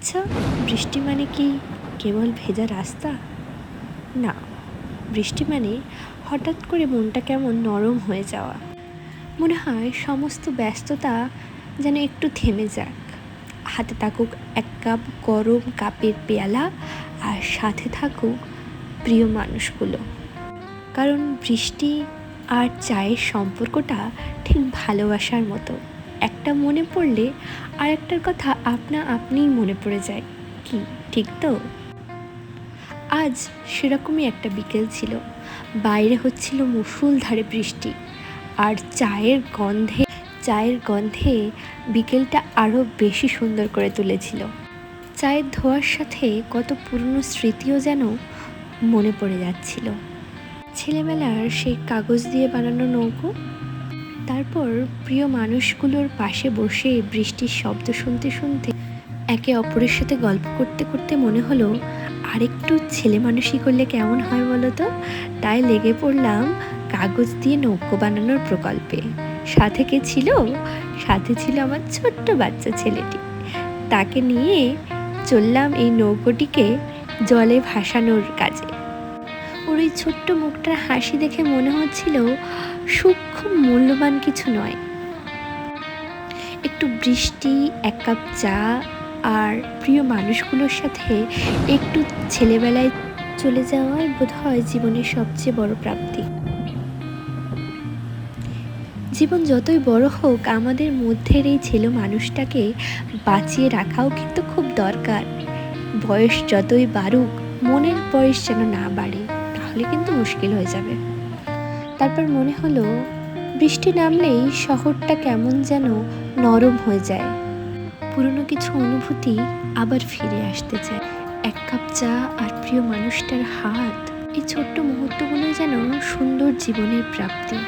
আচ্ছা, বৃষ্টি মানে কি কেবল ভেজা রাস্তা? না, বৃষ্টি মানে হঠাৎ করে মনটা কেমন নরম হয়ে যাওয়া। মনে হয় সমস্ত ব্যস্ততা যেন একটু থেমে যাক। হাতে থাকুক এক কাপ গরম কাপের পেয়ালা, আর সাথে থাকুক প্রিয় মানুষগুলো। কারণ বৃষ্টি আর চায়ের সম্পর্কটা ঠিক ভালোবাসার মতো। একটা মনে পড়লে আর একটার কথা আপনা আপনিই মনে পড়ে যায়। কি ঠিক তো? আজ সেরকমই একটা বিকেল ছিল। বাইরে হচ্ছিল মুষলধারে বৃষ্টি, আর চায়ের গন্ধে বিকেলটা আরও বেশি সুন্দর করে তুলেছিল। চায়ের ধোঁয়ার সাথে কত পুরনো স্মৃতিও যেন মনে পড়ে যাচ্ছিল। ছেলেবেলার সেই কাগজ দিয়ে বানানো নৌকো, তারপর প্রিয় মানুষগুলোর পাশে বসে বৃষ্টির শব্দ শুনতে শুনতে একে অপরের সাথে গল্প করতে করতে মনে হলো আরেকটু ছেলে মানুষই করলে কেমন হয় বলো তো। তাই লেগে পড়লাম কাগজ দিয়ে নৌকো বানানোর প্রকল্পে। সাথে কে ছিল? সাথে ছিল আমার ছোট্ট বাচ্চা ছেলেটি। তাকে নিয়ে চললাম এই নৌকোটিকে জলে ভাসানোর কাজে। ওর ওই ছোট্ট মুখটার হাসি দেখে মনে হচ্ছিল সুখ খুব মূল্যবান কিছু নয়। একটু বৃষ্টি, এক কাপ চা আর প্রিয় মানুষগুলোর সাথে একটু ছেলেবেলায় চলে যাওয়াই বোধহয় জীবনের সবচেয়ে বড় প্রাপ্তি। জীবন যতই বড় হোক, আমাদের মধ্যের এই ছেলে মানুষটাকে বাঁচিয়ে রাখাও কিন্তু খুব দরকার। বয়স যতই বাড়ুক, মনের বয়স যেন না বাড়ে, তাহলে কিন্তু মুশকিল হয়ে যাবে। তারপর মনে হলো বৃষ্টি নামলেই শহরটা কেমন যেন নরম হয়ে যায়। পুরনো কিছু অনুভূতি আবার ফিরে আসতে চায়। এক কাপ চা আর প্রিয় মানুষটার হাত, এই ছোট্ট মুহূর্তগুলো যেন সুন্দর জীবনের প্রাপ্তি।